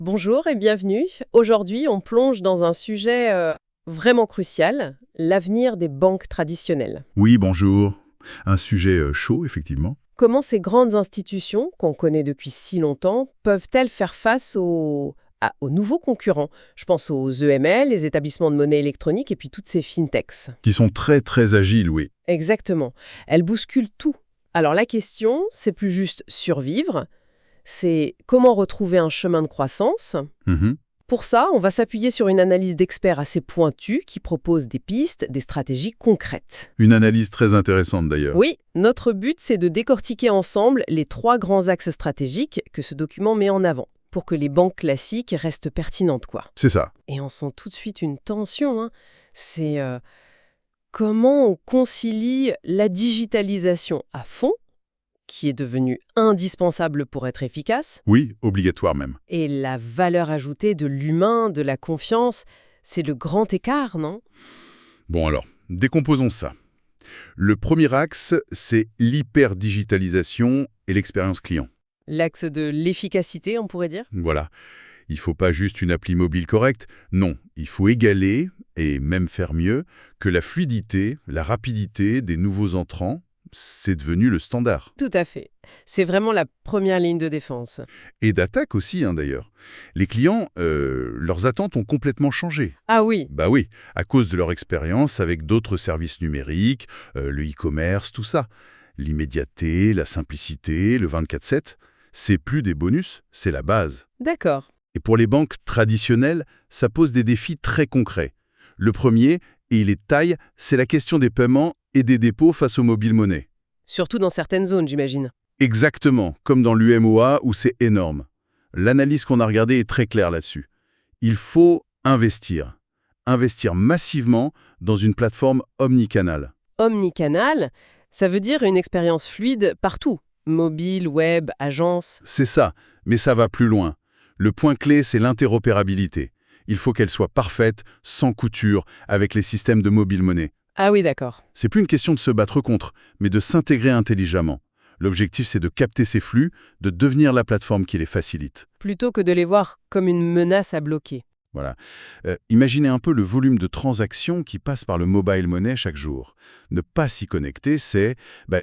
Bonjour et bienvenue. Aujourd'hui, on plonge dans un sujet vraiment crucial, l'avenir des banques traditionnelles. Oui, bonjour. Un sujet chaud, effectivement. Comment ces grandes institutions, qu'on connaît depuis si longtemps, peuvent-elles faire face aux nouveaux concurrents? Je pense aux EML, les établissements de monnaie électronique et puis toutes ces fintechs. Qui sont très, très agiles, oui. Exactement. Elles bousculent tout. Alors la question, c'est plus juste survivre, c'est comment retrouver un chemin de croissance. Mhm. Pour ça, on va s'appuyer sur une analyse d'experts assez pointue qui propose des pistes, des stratégies concrètes. Une analyse très intéressante, d'ailleurs. Oui, notre but, c'est de décortiquer ensemble les 3 grands axes stratégiques que ce document met en avant, pour que les banques classiques restent pertinentes, quoi. C'est ça. Et on sent tout de suite une tension, hein. C'est comment on concilie la digitalisation à fond, qui est devenue indispensable pour être efficace, Oui, obligatoire même. et la valeur ajoutée de l'humain, de la confiance. C'est le grand écart, non? Bon alors, décomposons ça. Le premier axe, c'est l'hyper-digitalisation et l'expérience client. L'axe de l'efficacité, on pourrait dire? Voilà. Il ne faut pas juste une appli mobile correcte. Non, il faut égaler, et même faire mieux, que la fluidité, la rapidité des nouveaux entrants. C'est devenu le standard. Tout à fait. C'est vraiment la première ligne de défense. Et d'attaque aussi, d'ailleurs. Les clients, leurs attentes ont complètement changé. Ah oui, Bah oui, à cause de leur expérience avec d'autres services numériques, le e-commerce, tout ça. L'immédiateté, la simplicité, le 24/7, c'est plus des bonus, c'est la base. d'accord. Et pour les banques traditionnelles, ça pose des défis très concrets. Le premier, et il est de taille, c'est la question des paiements et des dépôts face aux mobile monnaie. Surtout dans certaines zones, j'imagine. Exactement, comme dans l'UMOA où c'est énorme. L'analyse qu'on a regardée est très claire là-dessus. Il faut investir. Investir massivement dans une plateforme omnicanale. Omnicanal, ça veut dire une expérience fluide partout. Mobile, web, agence. C'est ça, mais ça va plus loin. Le point clé, c'est l'interopérabilité. Il faut qu'elle soit parfaite, sans couture, avec les systèmes de mobile monnaie. Ah oui, d'accord. C'est plus une question de se battre contre, mais de s'intégrer intelligemment. L'objectif, c'est de capter ces flux, de devenir la plateforme qui les facilite. Plutôt que de les voir comme une menace à bloquer. Voilà. Imaginez un peu le volume de transactions qui passe par le mobile money chaque jour. Ne pas s'y connecter, c'est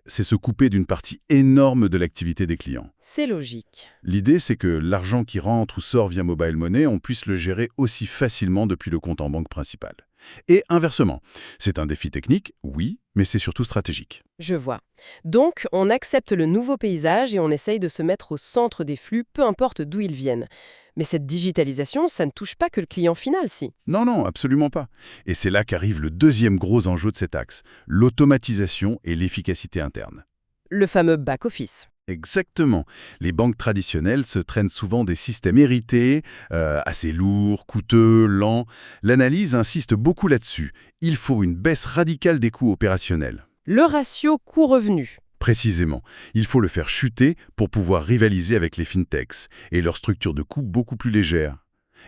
se couper d'une partie énorme de l'activité des clients. C'est logique. L'idée, c'est que l'argent qui rentre ou sort via mobile money, on puisse le gérer aussi facilement depuis le compte en banque principal. Et inversement, c'est un défi technique, oui, mais c'est surtout stratégique. Je vois. Donc, on accepte le nouveau paysage et on essaye de se mettre au centre des flux, peu importe d'où ils viennent. Mais cette digitalisation, ça ne touche pas que le client final, si. Non, non, absolument pas. Et c'est là qu'arrive le deuxième gros enjeu de cet axe, l'automatisation et l'efficacité interne. Le fameux back-office. Exactement. Les banques traditionnelles se traînent souvent des systèmes hérités, assez lourds, coûteux, lents. L'analyse insiste beaucoup là-dessus. Il faut une baisse radicale des coûts opérationnels. Le ratio coût-revenu. Précisément, il faut le faire chuter pour pouvoir rivaliser avec les fintechs et leur structure de coûts beaucoup plus légère.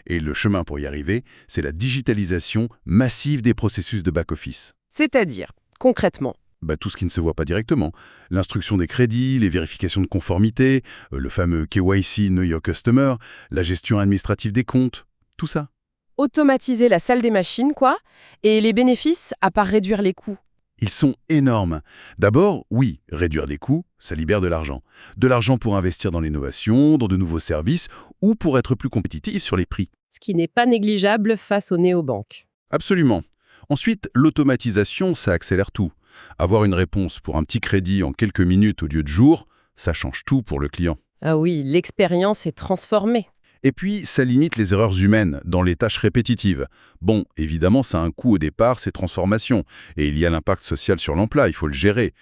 Et le chemin pour y arriver, c'est la digitalisation massive des processus de back-office. C'est-à-dire, concrètement. Tout ce qui ne se voit pas directement. L'instruction des crédits, les vérifications de conformité, le fameux KYC, Know Your Customer, la gestion administrative des comptes, tout ça. Automatiser la salle des machines, quoi. Et les bénéfices, à part réduire les coûts. Ils sont énormes. D'abord, oui, réduire les coûts, ça libère de l'argent. De l'argent pour investir dans l'innovation, dans de nouveaux services, ou pour être plus compétitif sur les prix. Ce qui n'est pas négligeable face aux néobanques. Absolument. Ensuite, l'automatisation, ça accélère tout. Avoir une réponse pour un petit crédit en quelques minutes au lieu de jours, ça change tout pour le client. Ah oui, l'expérience est transformée. Et puis, ça limite les erreurs humaines dans les tâches répétitives. Bon, évidemment, ça a un coût au départ, ces transformations, et il y a l'impact social sur l'emploi, il faut le gérer.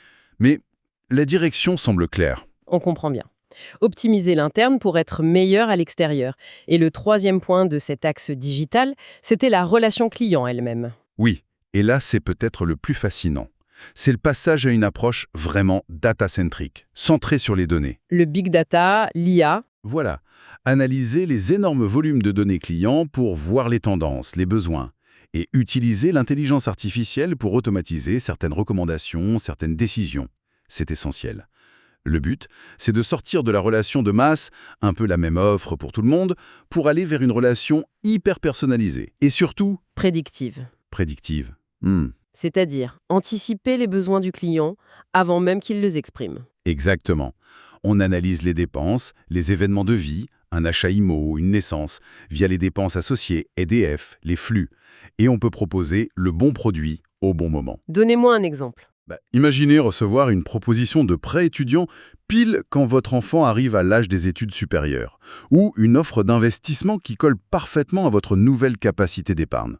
Mais la direction semble claire. On comprend bien. Optimiser l'interne pour être meilleur à l'extérieur. Et le 3e point de cet axe digital, c'était la relation client elle-même. Oui, et là, c'est peut-être le plus fascinant. C'est le passage à une approche vraiment data-centrique, centrée sur les données. Le big data, l'IA. Voilà, analyser les énormes volumes de données clients pour voir les tendances, les besoins, et utiliser l'intelligence artificielle pour automatiser certaines recommandations, certaines décisions. C'est essentiel. Le but, c'est de sortir de la relation de masse, un peu la même offre pour tout le monde, pour aller vers une relation hyper personnalisée. Et surtout, Prédictive. prédictive. C'est-à-dire anticiper les besoins du client avant même qu'il les exprime. Exactement. On analyse les dépenses, les événements de vie, un achat IMO, une naissance, via les dépenses associées, EDF, les flux. Et on peut proposer le bon produit au bon moment. Donnez-moi un exemple. Imaginez recevoir une proposition de prêt étudiant pile quand votre enfant arrive à l'âge des études supérieures, ou une offre d'investissement qui colle parfaitement à votre nouvelle capacité d'épargne.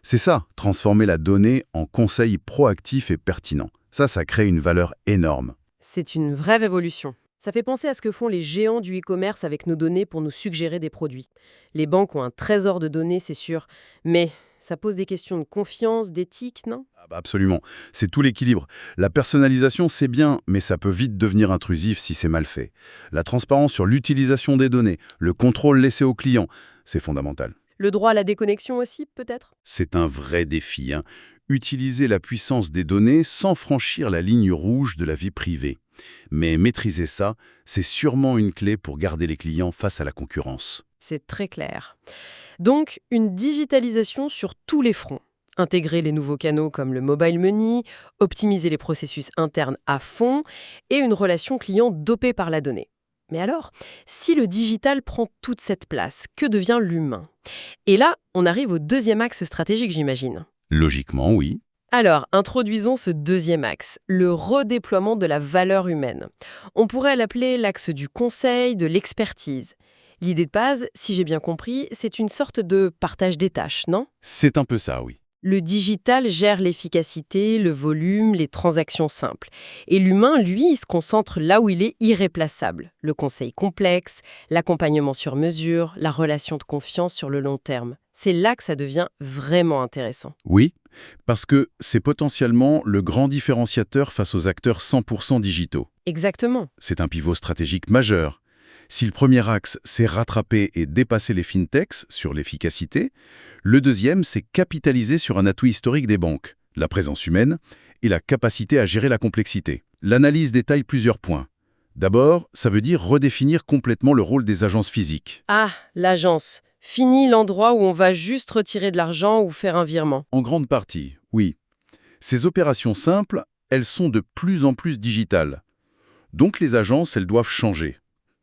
C'est ça, transformer la donnée en conseil proactif et pertinent. Ça crée une valeur énorme. C'est une vraie révolution. Ça fait penser à ce que font les géants du e-commerce avec nos données pour nous suggérer des produits. Les banques ont un trésor de données, c'est sûr, mais ça pose des questions de confiance, d'éthique, non? Absolument. C'est tout l'équilibre. La personnalisation, c'est bien, mais ça peut vite devenir intrusif si c'est mal fait. La transparence sur l'utilisation des données, le contrôle laissé aux clients, c'est fondamental. Le droit à la déconnexion aussi, peut-être? C'est un vrai défi, hein. Utiliser la puissance des données sans franchir la ligne rouge de la vie privée. Mais maîtriser ça, c'est sûrement une clé pour garder les clients face à la concurrence. C'est très clair. Donc, une digitalisation sur tous les fronts. Intégrer les nouveaux canaux comme le mobile money, optimiser les processus internes à fond et une relation client dopée par la donnée. Mais alors, si le digital prend toute cette place, que devient l'humain? Et là, on arrive au deuxième axe stratégique, j'imagine. Logiquement, oui. Alors, introduisons ce deuxième axe, le redéploiement de la valeur humaine. On pourrait l'appeler l'axe du conseil, de l'expertise. L'idée de base, si j'ai bien compris, c'est une sorte de partage des tâches, non? C'est un peu ça, oui. Le digital gère l'efficacité, le volume, les transactions simples. Et l'humain, lui, il se concentre là où il est irréplaçable. Le conseil complexe, l'accompagnement sur mesure, la relation de confiance sur le long terme. C'est là que ça devient vraiment intéressant. Oui, parce que c'est potentiellement le grand différenciateur face aux acteurs 100% digitaux. Exactement. C'est un pivot stratégique majeur. Si le premier axe, c'est rattraper et dépasser les fintechs sur l'efficacité, le deuxième, c'est capitaliser sur un atout historique des banques, la présence humaine et la capacité à gérer la complexité. L'analyse détaille plusieurs points. D'abord, ça veut dire redéfinir complètement le rôle des agences physiques. Ah, l'agence. Fini l'endroit où on va juste retirer de l'argent ou faire un virement. En grande partie, oui. Ces opérations simples, elles sont de plus en plus digitales. Donc les agences, elles doivent changer.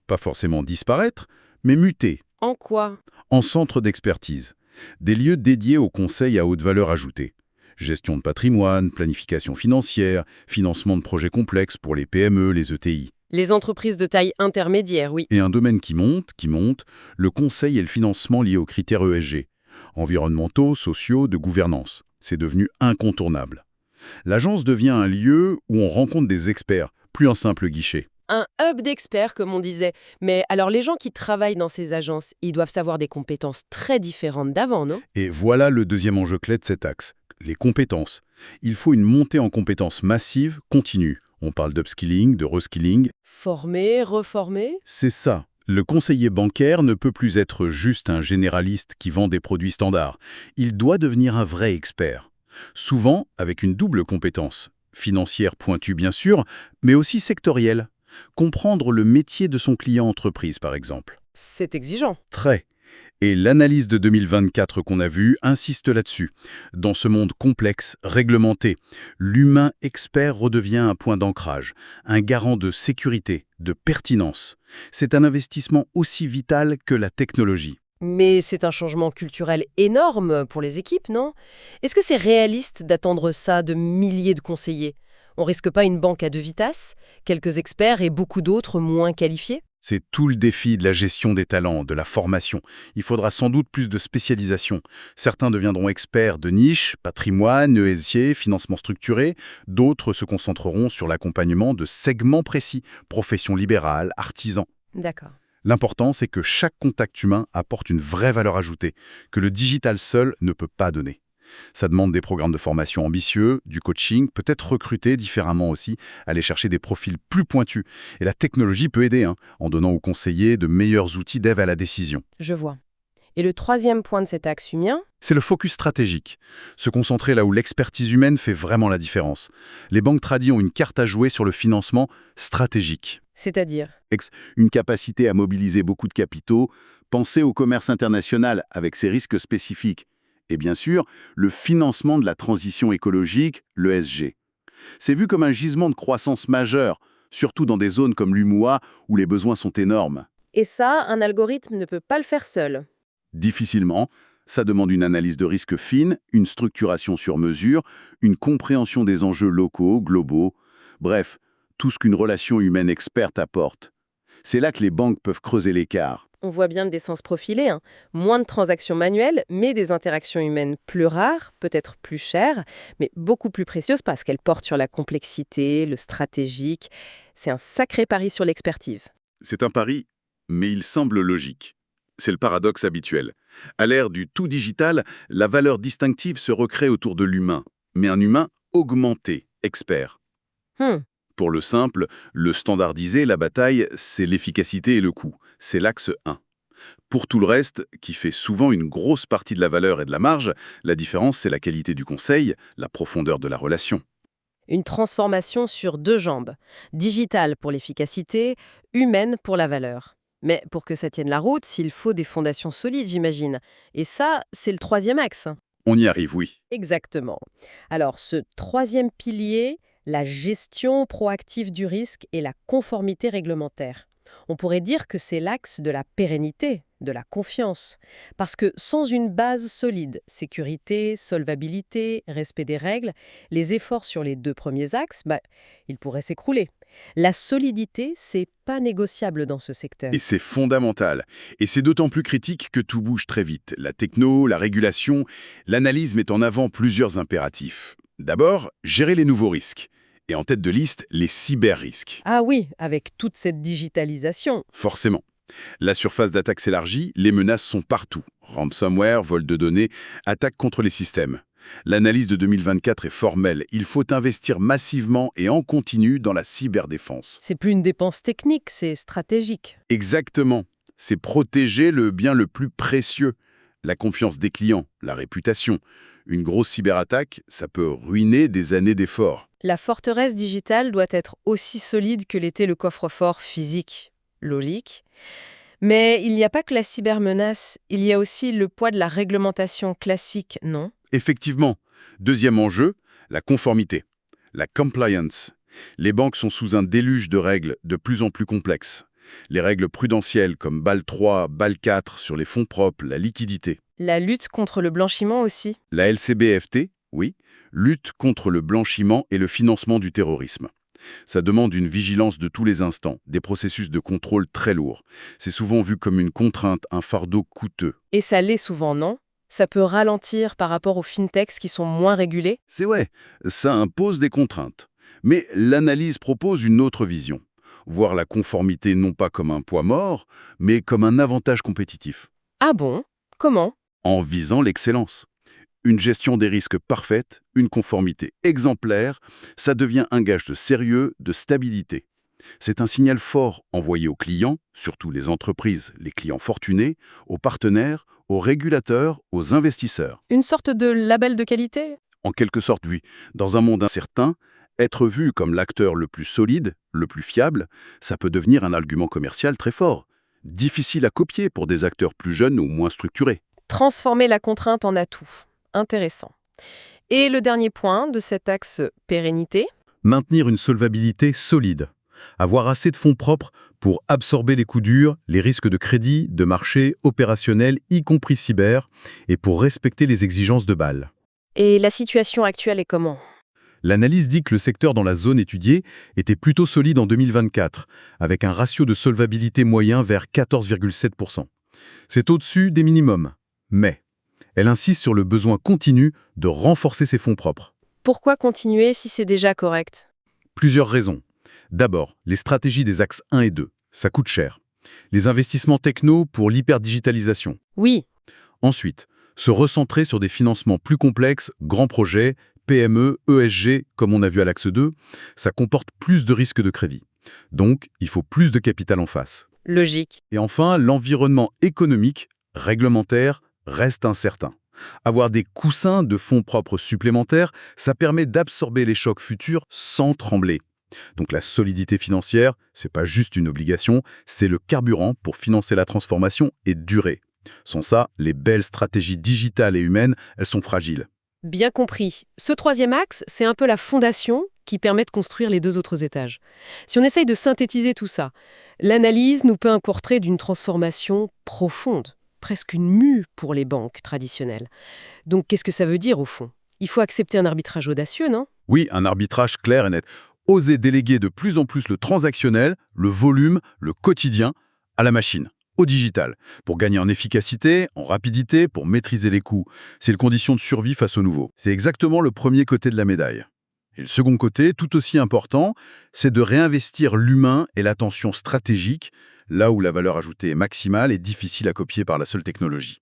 Pas forcément disparaître, mais muter, En quoi? en centres d'expertise. Des lieux dédiés aux conseils à haute valeur ajoutée. Gestion de patrimoine, planification financière, financement de projets complexes pour les PME, les ETI. Les entreprises de taille intermédiaire, oui. Et un domaine qui monte, le conseil et le financement liés aux critères ESG. Environnementaux, sociaux, de gouvernance. C'est devenu incontournable. L'agence devient un lieu où on rencontre des experts, plus un simple guichet. Un hub d'experts, comme on disait. Mais alors, les gens qui travaillent dans ces agences, ils doivent savoir des compétences très différentes d'avant, non? Et voilà le deuxième enjeu clé de cet axe, les compétences. Il faut une montée en compétences massive, continue. On parle d'upskilling, de reskilling. Former, reformer? C'est ça. Le conseiller bancaire ne peut plus être juste un généraliste qui vend des produits standards. Il doit devenir un vrai expert. Souvent avec une double compétence. Financière pointue bien sûr, mais aussi sectorielle. Comprendre le métier de son client entreprise, par exemple. C'est exigeant. Très. Et l'analyse de 2024 qu'on a vue insiste là-dessus. Dans ce monde complexe, réglementé, l'humain expert redevient un point d'ancrage, un garant de sécurité, de pertinence. C'est un investissement aussi vital que la technologie. Mais c'est un changement culturel énorme pour les équipes, non? Est-ce que c'est réaliste d'attendre ça de milliers de conseillers? On risque pas une banque à deux vitesses? Quelques experts et beaucoup d'autres moins qualifiés? C'est tout le défi de la gestion des talents, de la formation. Il faudra sans doute plus de spécialisation. Certains deviendront experts de niche, patrimoine, ESG, financement structuré. D'autres se concentreront sur l'accompagnement de segments précis, professions libérales, artisans. D'accord. L'important, c'est que chaque contact humain apporte une vraie valeur ajoutée, que le digital seul ne peut pas donner. Ça demande des programmes de formation ambitieux, du coaching, peut-être recruter différemment aussi, aller chercher des profils plus pointus. Et la technologie peut aider, en donnant aux conseillers de meilleurs outils d'aide à la décision. Je vois. Et le troisième point de cet axe humain, C'est le focus stratégique. Se concentrer là où l'expertise humaine fait vraiment la différence. Les banques tradies ont une carte à jouer sur le financement stratégique. c'est-à-dire Une capacité à mobiliser beaucoup de capitaux, penser au commerce international avec ses risques spécifiques. Et bien sûr, le financement de la transition écologique, l'ESG. C'est vu comme un gisement de croissance majeur, surtout dans des zones comme l'UMOA où les besoins sont énormes. Et ça, un algorithme ne peut pas le faire seul. Difficilement, ça demande une analyse de risque fine, une structuration sur mesure, une compréhension des enjeux locaux, globaux, bref, tout ce qu'une relation humaine experte apporte. C'est là que les banques peuvent creuser l'écart. On voit bien l'essence profilée, hein. Moins de transactions manuelles, mais des interactions humaines plus rares, peut-être plus chères, mais beaucoup plus précieuses parce qu'elles portent sur la complexité, le stratégique. C'est un sacré pari sur l'expertise. C'est un pari, mais il semble logique. C'est le paradoxe habituel. À l'ère du tout digital, la valeur distinctive se recrée autour de l'humain, mais un humain augmenté, expert. Hmm. Pour le simple, le standardisé, la bataille, c'est l'efficacité et le coût. C'est l'axe 1. Pour tout le reste, qui fait souvent une grosse partie de la valeur et de la marge, la différence, c'est la qualité du conseil, la profondeur de la relation. Une transformation sur deux jambes. Digitale pour l'efficacité, humaine pour la valeur. Mais pour que ça tienne la route, il faut des fondations solides, j'imagine. Et ça, c'est le troisième axe. On y arrive, oui. Exactement. Alors, ce troisième pilier, la gestion proactive du risque et la conformité réglementaire. On pourrait dire que c'est l'axe de la pérennité, de la confiance. Parce que sans une base solide, sécurité, solvabilité, respect des règles, les efforts sur les deux premiers axes, ils pourraient s'écrouler. La solidité, c'est pas négociable dans ce secteur. Et c'est fondamental. Et c'est d'autant plus critique que tout bouge très vite. La techno, la régulation, l'analyse met en avant plusieurs impératifs. D'abord, gérer les nouveaux risques. Et en tête de liste, les cyber-risques. Ah oui, avec toute cette digitalisation. Forcément. La surface d'attaque s'élargit, les menaces sont partout. Ransomware, vol de données, attaques contre les systèmes. L'analyse de 2024 est formelle. Il faut investir massivement et en continu dans la cyberdéfense. C'est plus une dépense technique, c'est stratégique. Exactement. C'est protéger le bien le plus précieux. La confiance des clients, la réputation. Une grosse cyberattaque, ça peut ruiner des années d'efforts. La forteresse digitale doit être aussi solide que l'était le coffre-fort physique, logique. Mais il n'y a pas que la cybermenace, il y a aussi le poids de la réglementation classique, non? Effectivement. Deuxième enjeu, la conformité. La compliance. Les banques sont sous un déluge de règles de plus en plus complexes. Les règles prudentielles comme BAL 3, BAL 4 sur les fonds propres, la liquidité. La lutte contre le blanchiment aussi. La LCBFT, oui, lutte contre le blanchiment et le financement du terrorisme. Ça demande une vigilance de tous les instants, des processus de contrôle très lourds. C'est souvent vu comme une contrainte, un fardeau coûteux. Et ça l'est souvent, non? Ça peut ralentir par rapport aux fintechs qui sont moins régulés. C'est vrai, ça impose des contraintes. Mais l'analyse propose une autre vision. Voir la conformité non pas comme un poids mort, mais comme un avantage compétitif. Ah bon? Comment? En visant l'excellence. Une gestion des risques parfaite, une conformité exemplaire, ça devient un gage de sérieux, de stabilité. C'est un signal fort envoyé aux clients, surtout les entreprises, les clients fortunés, aux partenaires, aux régulateurs, aux investisseurs. Une sorte de label de qualité? En quelque sorte, oui. Dans un monde incertain, être vu comme l'acteur le plus solide, le plus fiable, ça peut devenir un argument commercial très fort. Difficile à copier pour des acteurs plus jeunes ou moins structurés. Transformer la contrainte en atout. Intéressant. Et le dernier point de cet axe pérennité? Maintenir une solvabilité solide. Avoir assez de fonds propres pour absorber les coups durs, les risques de crédit, de marché, opérationnels, y compris cyber, et pour respecter les exigences de Bâle. Et la situation actuelle est comment? L'analyse dit que le secteur dans la zone étudiée était plutôt solide en 2024, avec un ratio de solvabilité moyen vers 14,7%. C'est au-dessus des minimums. Mais elle insiste sur le besoin continu de renforcer ses fonds propres. Pourquoi continuer si c'est déjà correct? Plusieurs raisons. D'abord, les stratégies des axes 1 et 2. Ça coûte cher. Les investissements techno pour l'hyperdigitalisation. Oui, Ensuite, se recentrer sur des financements plus complexes, grands projets, PME, ESG, comme on a vu à l'axe 2, ça comporte plus de risques de crédit. Donc, il faut plus de capital en face. logique. Et enfin, l'environnement économique réglementaire reste incertain. Avoir des coussins de fonds propres supplémentaires, ça permet d'absorber les chocs futurs sans trembler. Donc la solidité financière, c'est pas juste une obligation, c'est le carburant pour financer la transformation et durer. Sans ça, les belles stratégies digitales et humaines, elles sont fragiles. Bien compris. Ce troisième axe, c'est un peu la fondation qui permet de construire les deux autres étages. Si on essaye de synthétiser tout ça, l'analyse nous peut importer d'une transformation profonde, presque une mue pour les banques traditionnelles. Donc qu'est-ce que ça veut dire au fond? Il faut accepter un arbitrage audacieux, non? Oui, un arbitrage clair et net. Oser déléguer de plus en plus le transactionnel, le volume, le quotidien, à la machine, au digital, pour gagner en efficacité, en rapidité, pour maîtriser les coûts. C'est une condition de survie face au nouveau. C'est exactement le premier côté de la médaille. Et le second côté, tout aussi important, c'est de réinvestir l'humain et l'attention stratégique, là où la valeur ajoutée est maximale et difficile à copier par la seule technologie.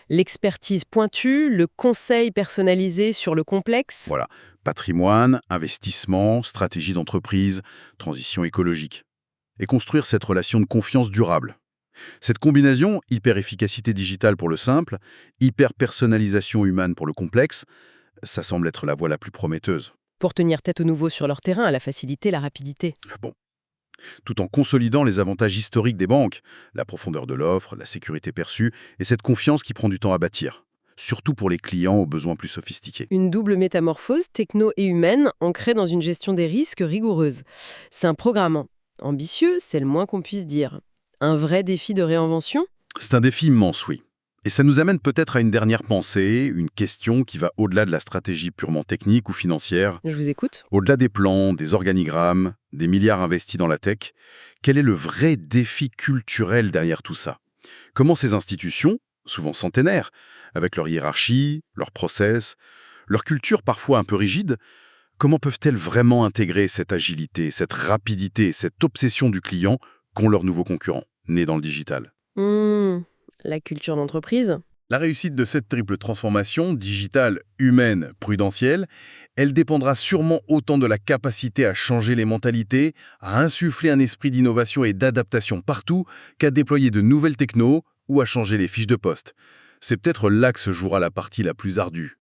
L'expertise pointue, le conseil personnalisé sur le complexe. Voilà, patrimoine, investissement, stratégie d'entreprise, transition écologique. Et construire cette relation de confiance durable. Cette combinaison, hyper-efficacité digitale pour le simple, hyper-personnalisation humaine pour le complexe, ça semble être la voie la plus prometteuse. Pour tenir tête au nouveau sur leur terrain, à la facilité, la rapidité. Bon, tout en consolidant les avantages historiques des banques, la profondeur de l'offre, la sécurité perçue et cette confiance qui prend du temps à bâtir, surtout pour les clients aux besoins plus sophistiqués. Une double métamorphose techno et humaine ancrée dans une gestion des risques rigoureuse. C'est un programme ambitieux, c'est le moins qu'on puisse dire. Un vrai défi de réinvention? C'est un défi immense, oui. Et ça nous amène peut-être à une dernière pensée, une question qui va au-delà de la stratégie purement technique ou financière. Je vous écoute. Au-delà des plans, des organigrammes, des milliards investis dans la tech, quel est le vrai défi culturel derrière tout ça? Comment ces institutions, souvent centenaires, avec leur hiérarchie, leurs process, leur culture parfois un peu rigide, comment peuvent-elles vraiment intégrer cette agilité, cette rapidité, cette obsession du client qu'ont leurs nouveaux concurrents, nés dans le digital? La culture d'entreprise? La réussite de cette triple transformation, digitale, humaine, prudentielle, elle dépendra sûrement autant de la capacité à changer les mentalités, à insuffler un esprit d'innovation et d'adaptation partout, qu'à déployer de nouvelles technos ou à changer les fiches de poste. C'est peut-être là que se jouera la partie la plus ardue.